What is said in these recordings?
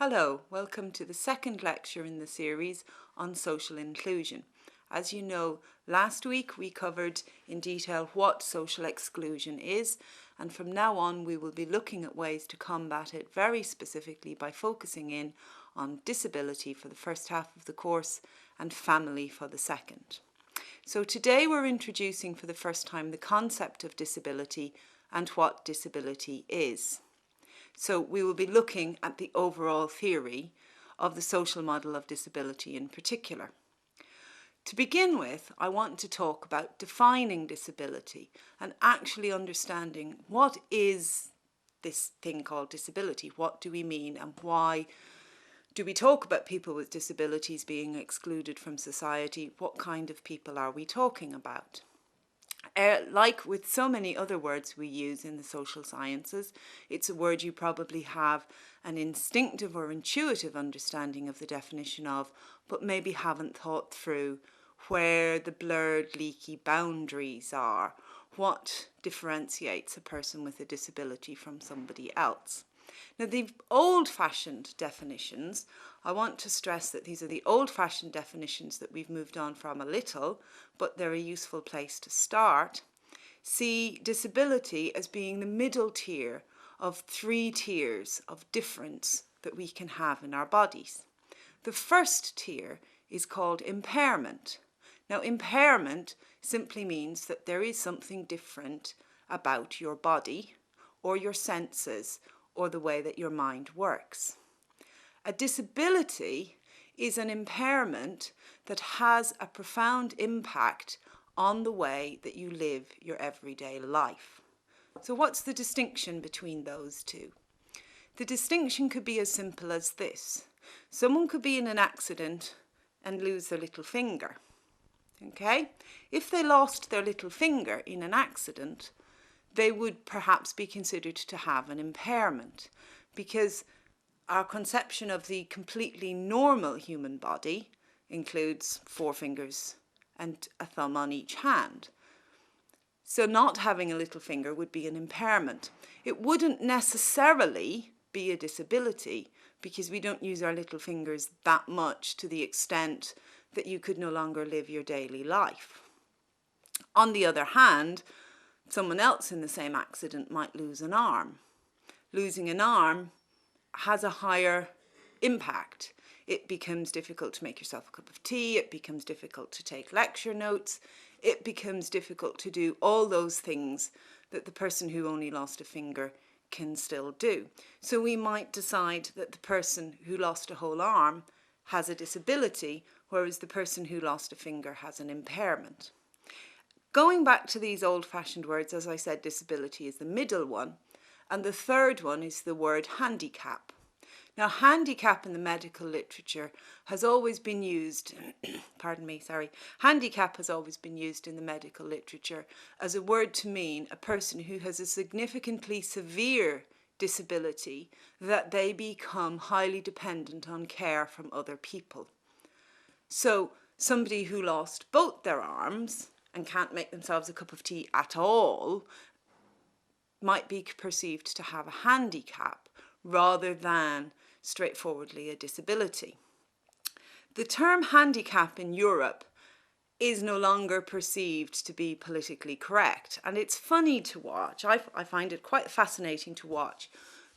Hello, welcome to the second lecture in the series on social inclusion. As you know, last week we covered in detail what social exclusion is, and from now on we will be looking at ways to combat it very specifically by focusing in on disability for the first half of the course and family for the second. So today we're introducing for the first time the concept of disability and what disability is. So we will be looking at the overall theory of the social model of disability in particular. To begin with, I want to talk about defining disability and actually understanding what is this thing called disability. What do we mean and why do we talk about people with disabilities being excluded from society? What kind of people are we talking about? Like with so many other words we use in the social sciences, it's a word you probably have an instinctive or intuitive understanding of the definition of, but maybe haven't thought through where the blurred, leaky boundaries are, what differentiates a person with a disability from somebody else. Now, the old-fashioned definitions, I want to stress that these are the old-fashioned definitions that we've moved on from a little, but they're a useful place to start. See disability as being the middle tier of three tiers of difference that we can have in our bodies. The first tier is called impairment. Now, impairment simply means that there is something different about your body or your senses or the way that your mind works. A disability is an impairment that has a profound impact on the way that you live your everyday life. So what's the distinction between those two? The distinction could be as simple as this. Someone could be in an accident and lose their little finger. Okay? If they lost their little finger in an accident, they would perhaps be considered to have an impairment, because our conception of the completely normal human body includes 4 fingers and a thumb on each hand. So not having a little finger would be an impairment. It wouldn't necessarily be a disability, because we don't use our little fingers that much to the extent that you could no longer live your daily life. On the other hand, someone else in the same accident might lose an arm. Losing an arm has a higher impact. It becomes difficult to make yourself a cup of tea. It becomes difficult to take lecture notes. It becomes difficult to do all those things that the person who only lost a finger can still do. So we might decide that the person who lost a whole arm has a disability, whereas the person who lost a finger has an impairment. Going back to these old-fashioned words, as I said, disability is the middle one, and the third one is the word handicap. Now, handicap in the medical literature has always been used, handicap has always been used in the medical literature as a word to mean a person who has a significantly severe disability that they become highly dependent on care from other people. So, somebody who lost both their arms and can't make themselves a cup of tea at all might be perceived to have a handicap rather than straightforwardly a disability. The term handicap in Europe is no longer perceived to be politically correct, and it's funny to watch. I find it quite fascinating to watch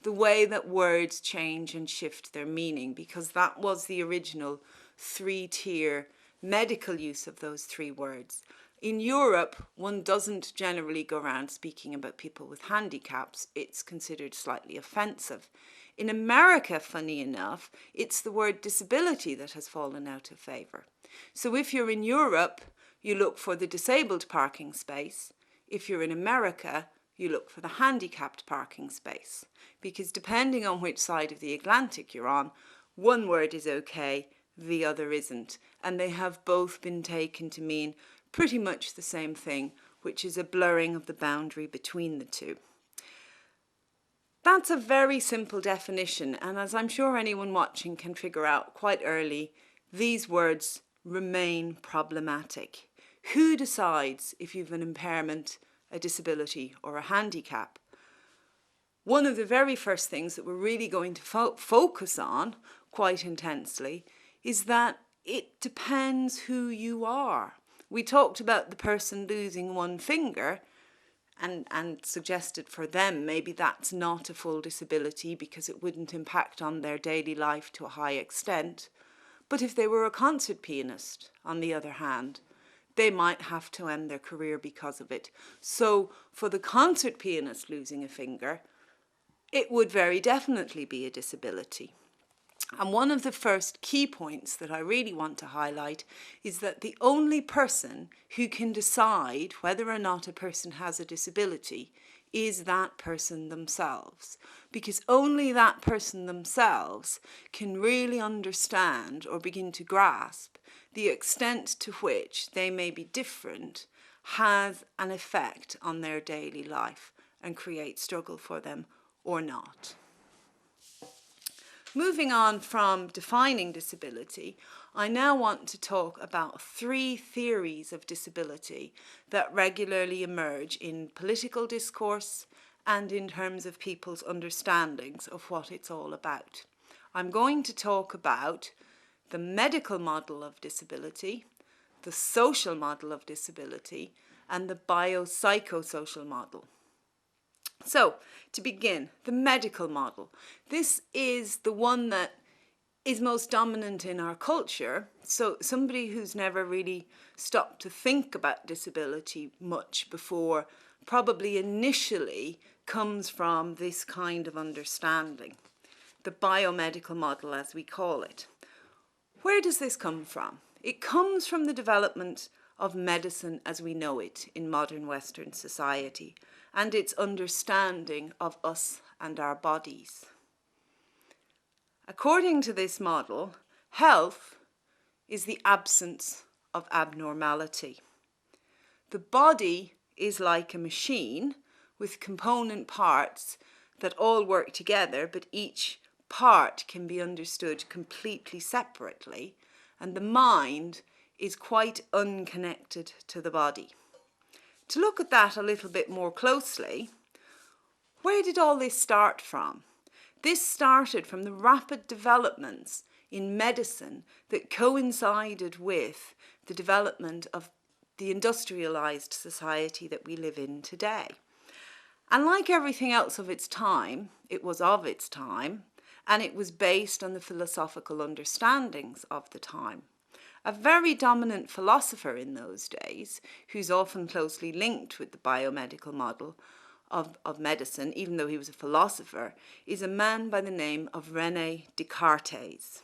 the way that words change and shift their meaning, because that was the original 3-tier medical use of those 3 words. In Europe, one doesn't generally go around speaking about people with handicaps. It's considered slightly offensive. In America, funny enough, it's the word disability that has fallen out of favour. So if you're in Europe, you look for the disabled parking space. If you're in America, you look for the handicapped parking space. Because depending on which side of the Atlantic you're on, one word is okay, the other isn't. And they have both been taken to mean pretty much the same thing, which is a blurring of the boundary between the two. That's a very simple definition, and as I'm sure anyone watching can figure out quite early, these words remain problematic. Who decides if you've an impairment, a disability, or a handicap? one of the very first things that we're really going to focus on quite intensely is that it depends who you are. We talked about the person losing one finger and suggested for them maybe that's not a full disability because it wouldn't impact on their daily life to a high extent. But if they were a concert pianist, on the other hand, they might have to end their career because of it. So for the concert pianist losing a finger, it would very definitely be a disability. And one of the first key points that I really want to highlight is that the only person who can decide whether or not a person has a disability is that person themselves. Because only that person themselves can really understand or begin to grasp the extent to which they may be different has an effect on their daily life and create struggle for them or not. Moving on from defining disability, I now want to talk about 3 theories of disability that regularly emerge in political discourse and in terms of people's understandings of what it's all about. I'm going to talk about the medical model of disability, the social model of disability, and the biopsychosocial model. So, to begin, the medical model. This is the one that is most dominant in our culture. So somebody who's never really stopped to think about disability much before probably initially comes from this kind of understanding, the biomedical model as we call it. Where does this come from? It comes from the development of medicine as we know it in modern Western society, and its understanding of us and our bodies. According to this model, health is the absence of abnormality. The body is like a machine with component parts that all work together, but each part can be understood completely separately, and the mind is quite unconnected to the body. To look at that a little bit more closely, where did all this start from? This started from the rapid developments in medicine that coincided with the development of the industrialized society that we live in today. And like everything else of its time, it was of its time, and it was based on the philosophical understandings of the time. A very dominant philosopher in those days, who's often closely linked with the biomedical model of medicine, even though he was a philosopher, is a man by the name of René Descartes.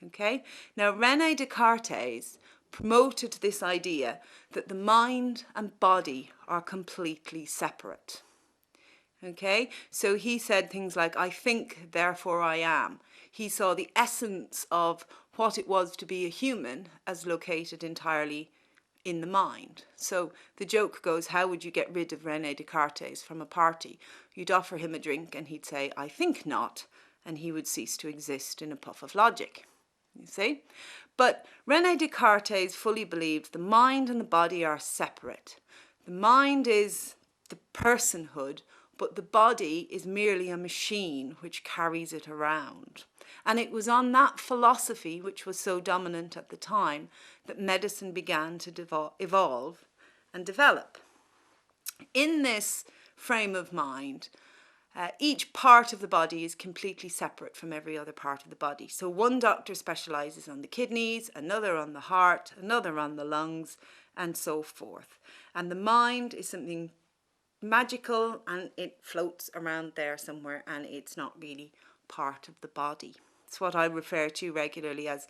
Okay? Now, René Descartes promoted this idea that the mind and body are completely separate. Okay? So he said things like, I think, therefore I am. He saw the essence of what it was to be a human as located entirely in the mind. So the joke goes, how would you get rid of René Descartes from a party? You'd offer him a drink and he'd say, I think not, and he would cease to exist in a puff of logic. You see? But René Descartes fully believed the mind and the body are separate. The mind is the personhood, but the body is merely a machine which carries it around. And it was on that philosophy, which was so dominant at the time, that medicine began to evolve and develop. In this frame of mind, each part of the body is completely separate from every other part of the body. So one doctor specializes on the kidneys, another on the heart, another on the lungs, and so forth. And the mind is something magical, and it floats around there somewhere, and it's not really part of the body. It's what I refer to regularly as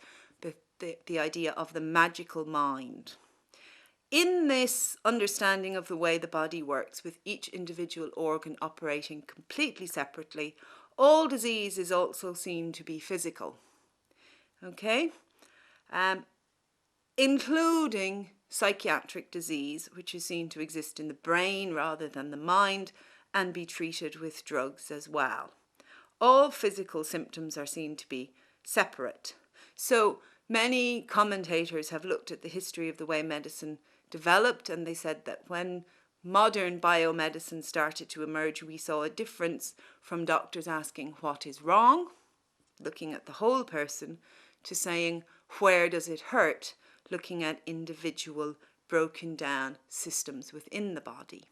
the idea of the magical mind. In this understanding of the way the body works, with each individual organ operating completely separately, all disease is also seen to be physical. Okay? Including psychiatric disease, which is seen to exist in the brain rather than the mind, and be treated with drugs as well. All physical symptoms are seen to be separate. So many commentators have looked at the history of the way medicine developed, and they said that when modern biomedicine started to emerge, we saw a difference from doctors asking what is wrong, looking at the whole person, to saying where does it hurt, looking at individual broken down systems within the body.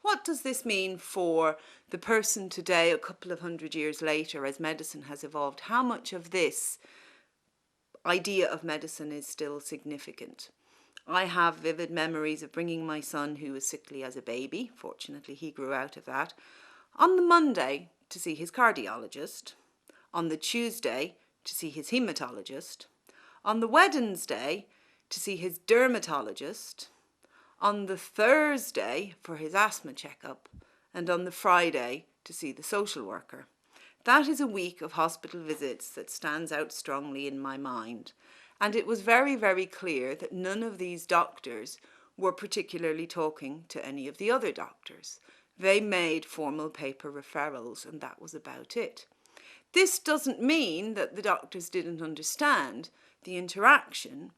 What does this mean for the person today, a couple of hundred years later, as medicine has evolved? How much of this idea of medicine is still significant? I have vivid memories of bringing my son, who was sickly as a baby, fortunately he grew out of that, on the Monday to see his cardiologist, on the Tuesday to see his hematologist, on the Wednesday to see his dermatologist, on the Thursday for his asthma checkup, and on the Friday to see the social worker. That is a week of hospital visits that stands out strongly in my mind. And it was very, very clear that none of these doctors were particularly talking to any of the other doctors. They made formal paper referrals, and that was about it. This doesn't mean that the doctors didn't understand the interaction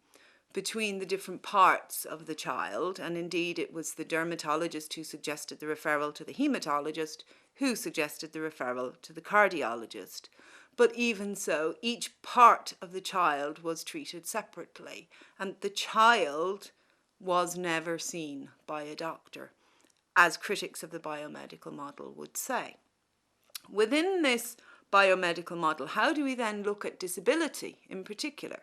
between the different parts of the child, and indeed it was the dermatologist who suggested the referral to the hematologist, who suggested the referral to the cardiologist. But even so, each part of the child was treated separately, and the child was never seen by a doctor, as critics of the biomedical model would say. Within this biomedical model, how do we then look at disability in particular?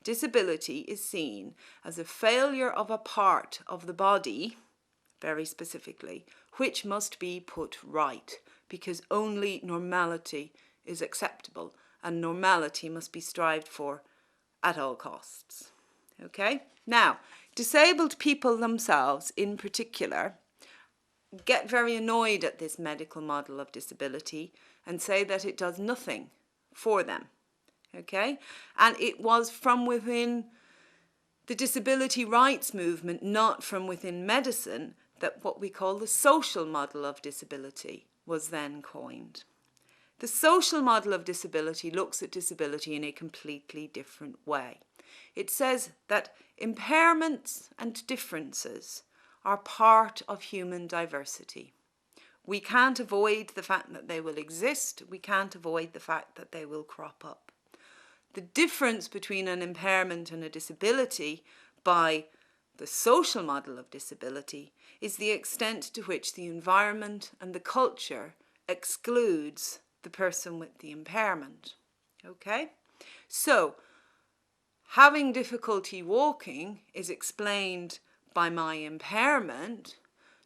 Disability is seen as a failure of a part of the body, very specifically, which must be put right, because only normality is acceptable, and normality must be strived for at all costs. Okay? Now, disabled people themselves in particular get very annoyed at this medical model of disability and say that it does nothing for them. Okay? And it was from within the disability rights movement, not from within medicine, that what we call the social model of disability was then coined. The social model of disability looks at disability in a completely different way. It says that impairments and differences are part of human diversity. We can't avoid the fact that they will exist. We can't avoid the fact that they will crop up. The difference between an impairment and a disability by the social model of disability is the extent to which the environment and the culture excludes the person with the impairment. Okay? So, having difficulty walking is explained by my impairment.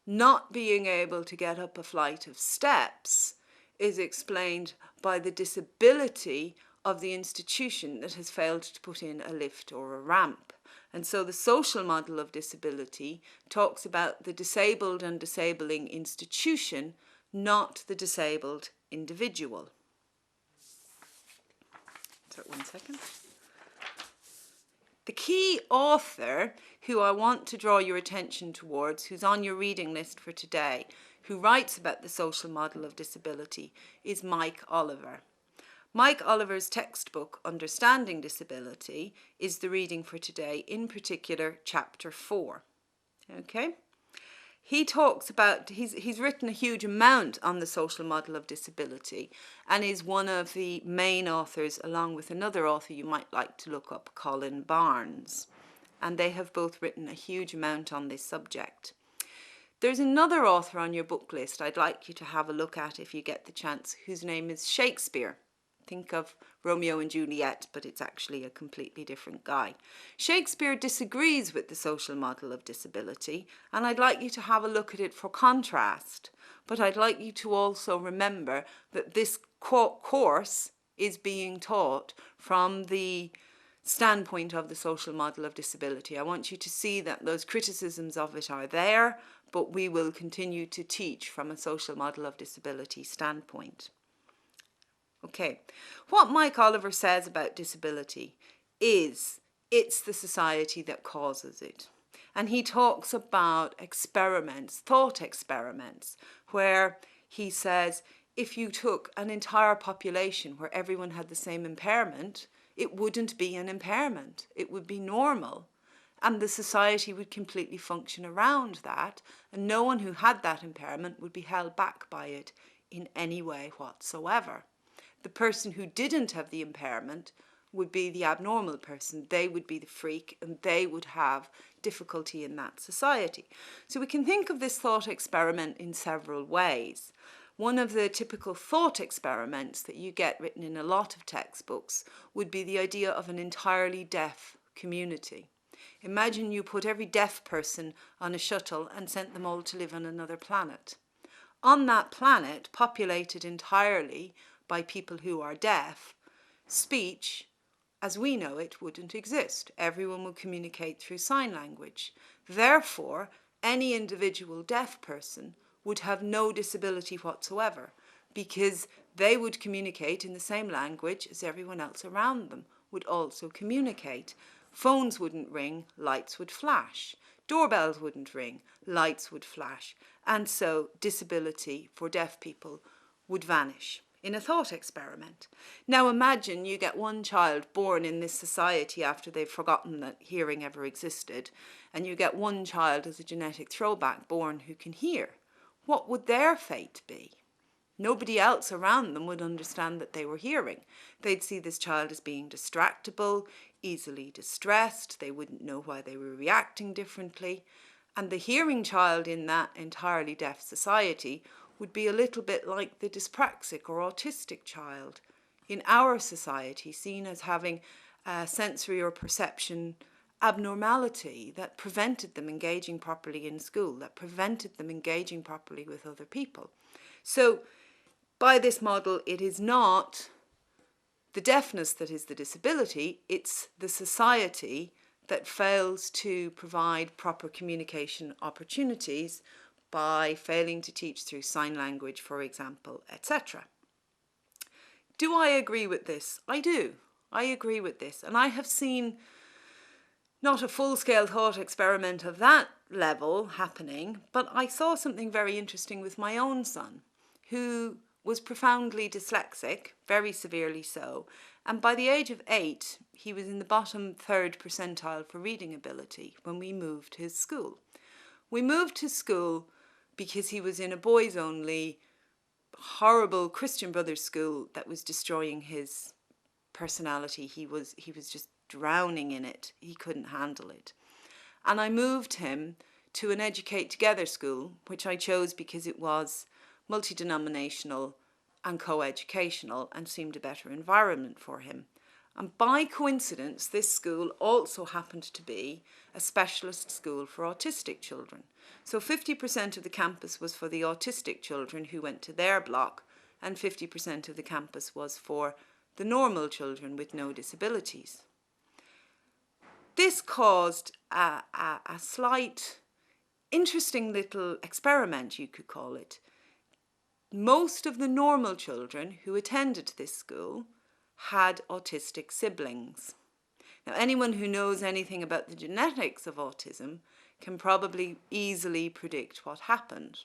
Not being able to get up a flight of steps is explained by the disability of the institution that has failed to put in a lift or a ramp. And so the social model of disability talks about the disabled and disabling institution, not the disabled individual. Sorry, 1 second. The key author who I want to draw your attention towards, who's on your reading list for today, who writes about the social model of disability, is Mike Oliver. Mike Oliver's textbook, Understanding Disability, is the reading for today, in particular, chapter 4. Okay? He talks about, he's written a huge amount on the social model of disability and is one of the main authors, along with another author you might like to look up, Colin Barnes. And they have both written a huge amount on this subject. There's another author on your book list I'd like you to have a look at if you get the chance, whose name is Shakespeare. Think of Romeo and Juliet, but it's actually a completely different guy. Shakespeare disagrees with the social model of disability, and I'd like you to have a look at it for contrast. But I'd like you to also remember that this course is being taught from the standpoint of the social model of disability. I want you to see that those criticisms of it are there, but we will continue to teach from a social model of disability standpoint. Okay, what Mike Oliver says about disability is it's the society that causes it. And he talks about experiments, thought experiments, where he says if you took an entire population where everyone had the same impairment, it wouldn't be an impairment. It would be normal. and the society would completely function around that, and no one who had that impairment would be held back by it in any way whatsoever. The person who didn't have the impairment would be the abnormal person. They would be the freak, and they would have difficulty in that society. So we can think of this thought experiment in several ways. One of the typical thought experiments that you get written in a lot of textbooks would be the idea of an entirely deaf community. Imagine you put every deaf person on a shuttle and sent them all to live on another planet. On that planet, populated entirely by people who are deaf, speech, as we know it, wouldn't exist. Everyone would communicate through sign language. Therefore, any individual deaf person would have no disability whatsoever, because they would communicate in the same language as everyone else around them would also communicate. Phones wouldn't ring, lights would flash. Doorbells wouldn't ring, lights would flash. And so disability for deaf people would vanish in a thought experiment. Now imagine you get one child born in this society after they've forgotten that hearing ever existed, and you get one child as a genetic throwback born who can hear. What would their fate be? Nobody else around them would understand that they were hearing. They'd see this child as being distractible, easily distressed. They wouldn't know why they were reacting differently. And the hearing child in that entirely deaf society would be a little bit like the dyspraxic or autistic child in our society, seen as having a sensory or perception abnormality that prevented them engaging properly in school, that prevented them engaging properly with other people. So by this model, it is not the deafness that is the disability, it's the society that fails to provide proper communication opportunities by failing to teach through sign language, for example, etc. Do I agree with this? I do. I agree with this. And I have seen not a full-scale thought experiment of that level happening, but I saw something very interesting with my own son, who was profoundly dyslexic, very severely so, and by the age of 8, he was in the bottom third percentile for reading ability when we moved his school. We moved his school because he was in a boys-only, horrible Christian Brothers school that was destroying his personality. He was just drowning in it. He couldn't handle it. And I moved him to an Educate Together school, which I chose because it was multi-denominational and co-educational and seemed a better environment for him. And by coincidence, this school also happened to be a specialist school for autistic children. So 50% of the campus was for the autistic children who went to their block, and 50% of the campus was for the normal children with no disabilities. This caused a slight, interesting little experiment, you could call it. Most of the normal children who attended this school had autistic siblings. Now, anyone who knows anything about the genetics of autism can probably easily predict what happened.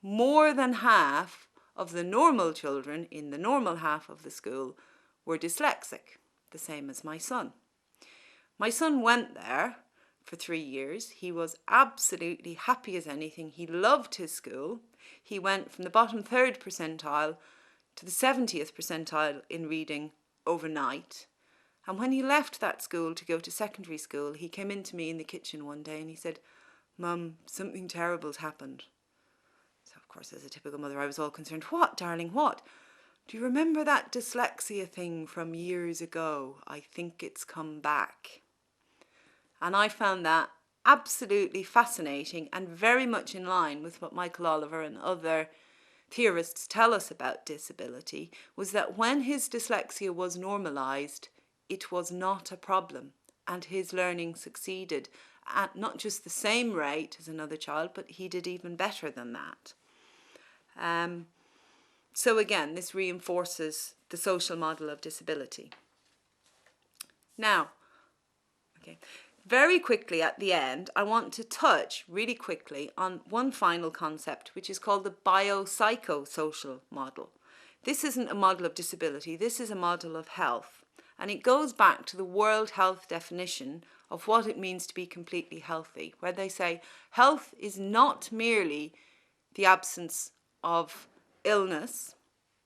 More than half of the normal children in the normal half of the school were dyslexic, the same as my son. My son went there for 3 years. He was absolutely happy as anything. He loved his school. He went from the bottom third percentile to the 70th percentile in reading overnight. And when he left that school to go to secondary school, he came into me in the kitchen one day and he said, "Mum, something terrible's happened." So, of course, as a typical mother, I was all concerned. "What, darling, what?" "Do you remember that dyslexia thing from years ago? I think it's come back." And I found that absolutely fascinating and very much in line with what Michael Oliver and other theorists tell us about disability, was that when his dyslexia was normalised, it was not a problem, and his learning succeeded at not just the same rate as another child, but he did even better than that. So again, this reinforces the social model of disability. Now, very quickly at the end, I want to touch really quickly on one final concept, which is called the biopsychosocial model. This isn't a model of disability, this is a model of health. And it goes back to the World Health definition of what it means to be completely healthy, where they say health is not merely the absence of illness,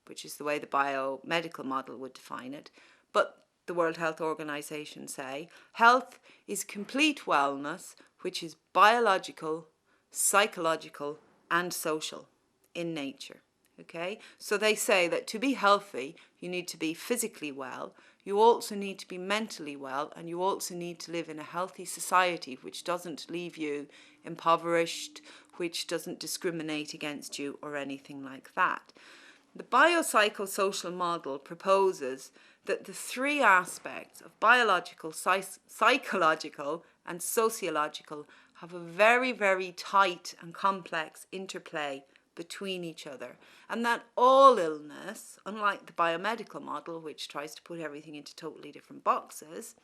which is the way the biomedical model would define it, but the World Health Organization say health is complete wellness, which is biological, psychological, and social in nature. Okay, so they say that to be healthy, you need to be physically well, you also need to be mentally well, and you also need to live in a healthy society which doesn't leave you impoverished, which doesn't discriminate against you or anything like that. The biopsychosocial model proposes that the three aspects of biological, psychological, and sociological have a very, very tight and complex interplay between each other, and that all illness, unlike the biomedical model, which tries to put everything into totally different boxes,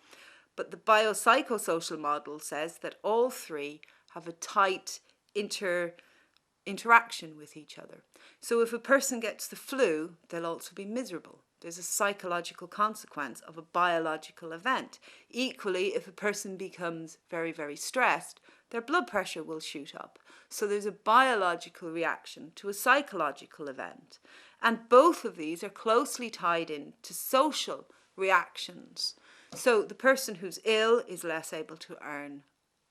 but the biopsychosocial model says that all three have a tight interaction with each other. So if a person gets the flu, they'll also be miserable. There's a psychological consequence of a biological event. Equally, if a person becomes very, very stressed, their blood pressure will shoot up. So there's a biological reaction to a psychological event. And both of these are closely tied in to social reactions. So the person who's ill is less able to earn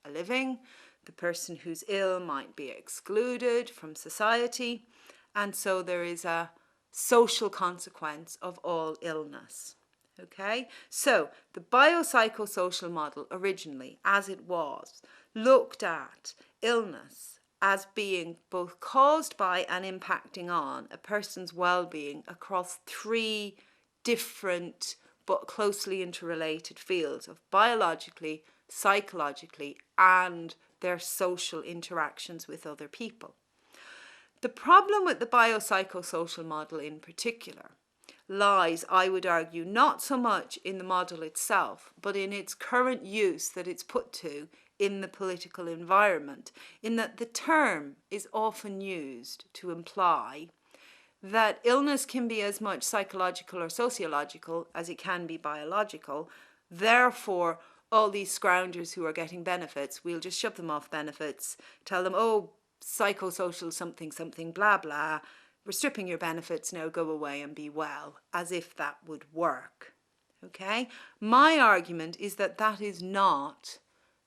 a living. The person who's ill might be excluded from society. And so there is a social consequence of all illness. Okay, so the biopsychosocial model originally, as it was, looked at illness as being both caused by and impacting on a person's well-being across three different but closely interrelated fields of biologically, psychologically, and their social interactions with other people. The problem with the biopsychosocial model in particular lies, I would argue, not so much in the model itself, but in its current use that it's put to in the political environment, in that the term is often used to imply that illness can be as much psychological or sociological as it can be biological. Therefore, all these scroungers who are getting benefits, we'll just shove them off benefits, tell them, oh, psychosocial something, something, blah, blah. We're stripping your benefits, now go away and be well, as if that would work. Okay? My argument is that that is not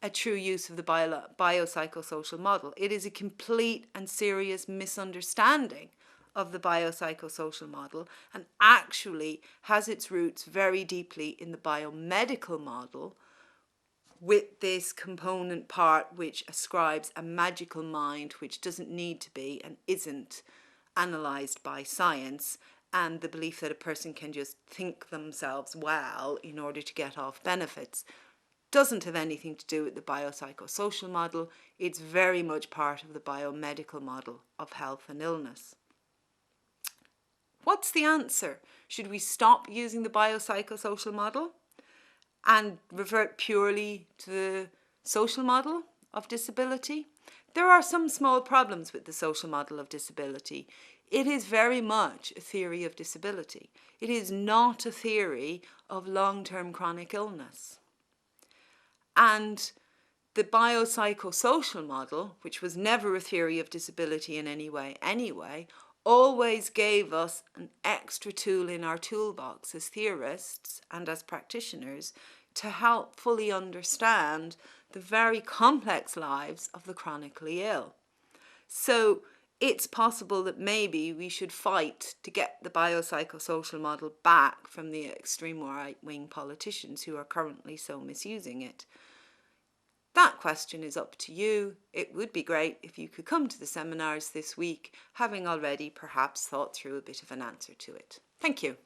a true use of the biopsychosocial model. It is a complete and serious misunderstanding of the biopsychosocial model and actually has its roots very deeply in the biomedical model, with this component part which ascribes a magical mind which doesn't need to be and isn't analysed by science, and the belief that a person can just think themselves well in order to get off benefits. Doesn't have anything to do with the biopsychosocial model. It's very much part of the biomedical model of health and illness. What's the answer? Should we stop using the biopsychosocial model and revert purely to the social model of disability? There are some small problems with the social model of disability. It is very much a theory of disability. It is not a theory of long-term chronic illness. And the biopsychosocial model, which was never a theory of disability in any way anyway, always gave us an extra tool in our toolbox as theorists and as practitioners to help fully understand the very complex lives of the chronically ill. So it's possible that maybe we should fight to get the biopsychosocial model back from the extreme right-wing politicians who are currently so misusing it. That question is up to you. It would be great if you could come to the seminars this week, having already perhaps thought through a bit of an answer to it. Thank you.